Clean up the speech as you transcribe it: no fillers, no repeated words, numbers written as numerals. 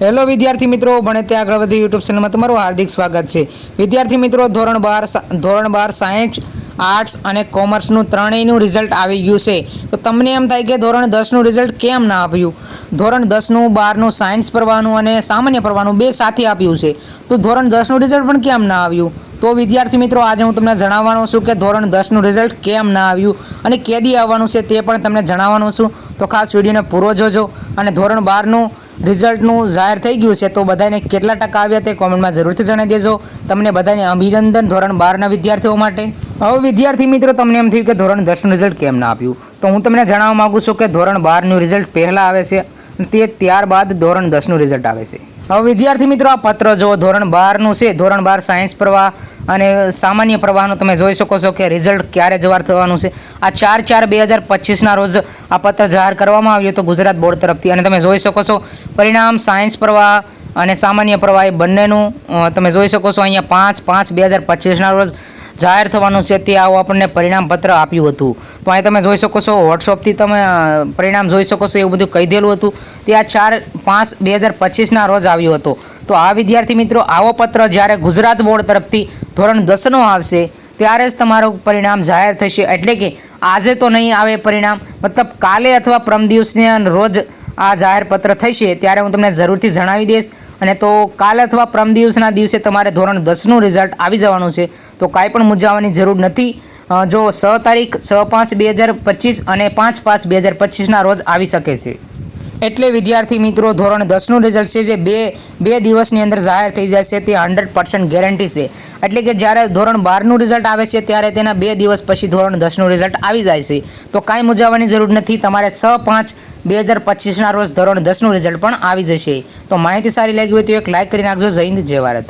Hello વિદ્યાર્થી મિત્રો, ભણે તે આગળ વધી યુટ્યુબ ચેનલમાં તમારું હાર્દિક સ્વાગત છે। વિદ્યાર્થી મિત્રો, ધોરણ 12 સાયન્સ, આર્ટ્સ અને કોમર્સનું ત્રણેયનું રિઝલ્ટ આવી ગયું છે। તો તમને એમ થાય કે ધોરણ 10નું રિઝલ્ટ કેમ ના આપ્યું? ધોરણ 10નું 12નું સાયન્સ પ્રવાહનું અને સામાન્ય પ્રવાહનું બે સાથે આપ્યું છે, તો ધોરણ 10નું રિઝલ્ટ પણ કેમ ના આવ્યું? તો વિદ્યાર્થી મિત્રો, આજે હું તમને જણાવવાનો છું કે ધોરણ 10નું રિઝલ્ટ કેમ ના આવ્યું અને કેદી આવવાનું છે તે પણ તમને જણાવવાનો છું। તો ખાસ વિડીયોને પૂરો જોજો। અને ધોરણ 12નું રિઝલ્ટનું જાહેર થઈ ગયું છે, તો બધાને કેટલા ટકા આવ્યા તે કોમેન્ટમાં જરૂરથી જણાવી દેજો। તમને બધાને અભિનંદન ધોરણ 12ના વિદ્યાર્થીઓ માટે। હવે વિદ્યાર્થી મિત્રો, તમને એમ થયું કે ધોરણ 10નું રિઝલ્ટ કેમ ના આપ્યું, તો હું તમને જણાવવા માગું છું કે ધોરણ 12નું રિઝલ્ટ પહેલાં આવે છે અને તે ત્યારબાદ ધોરણ 10નું રિઝલ્ટ આવે છે। હવે વિદ્યાર્થી મિત્રો, આ પત્ર જો ધોરણ 12નું છે, ધોરણ 12 સાયન્સ પ્રવાહ અને સામાન્ય પ્રવાહનું તમે જોઈ શકો છો કે રિઝલ્ટ ક્યારે જાહેર થવાનું છે। આ 4/4/2025ના રોજ આ પત્ર જાહેર કરવામાં આવ્યું હતું ગુજરાત બોર્ડ તરફથી, અને તમે જોઈ શકો છો પરિણામ સાયન્સ પ્રવાહ અને સામાન્ય પ્રવાહ એ બંનેનું તમે જોઈ શકો છો અહીંયા 5/5/2025ના રોજ જાહેર થવાનું છે, તે આવું આપણને પરિણામ પત્ર આપ્યું હતું। તો અહીં તમે જોઈ શકો છો વોટ્સઅપથી તમે પરિણામ જોઈ શકો છો, એવું બધું કહી દેલું હતું। તે આ 4/5/2025ના રોજ આવ્યું હતું। તો આ વિદ્યાર્થી મિત્રો, આવો પત્ર જ્યારે ગુજરાત બોર્ડ તરફથી ધોરણ 10નો આવશે ત્યારે જ તમારું પરિણામ જાહેર થશે। એટલે કે આજે તો નહીં આવે પરિણામ, મતલબ કાલે અથવા પરમ દિવસના રોજ આ જાહેર પત્ર થશે ત્યારે હું તમને જરૂરથી જણાવી દઈશ। અને તો કાલે અથવા પરમ દિવસના દિવસે તમારે ધોરણ 10નું રિઝલ્ટ આવી જવાનું છે, તો કાંઈ પણ મૂંઝાવાની જરૂર નથી। જો 6 તારીખ 6/5/2025 અને 5/5/2025ના રોજ આવી શકે છે। એટલે વિદ્યાર્થી મિત્રો, ધોરણ 10નું રિઝલ્ટ છે જે બે દિવસની અંદર જાહેર થઈ જશે, તે 100% ગેરંટી છે। એટલે કે જ્યારે ધોરણ 12નું રિઝલ્ટ આવે છે ત્યારે તેના 2 દિવસ પછી ધોરણ 10નું રિઝલ્ટ આવી જાય છે, તો કાંઈ મૂંઝાવાની જરૂર નથી। તમારે 6/5/2025ના રોજ ધોરણ 10નું રિઝલ્ટ પણ આવી જશે। તો માહિતી સારી લાગી હોય તો એક લાઇક કરી નાખજો। જય હિન્દ, જય ભારત।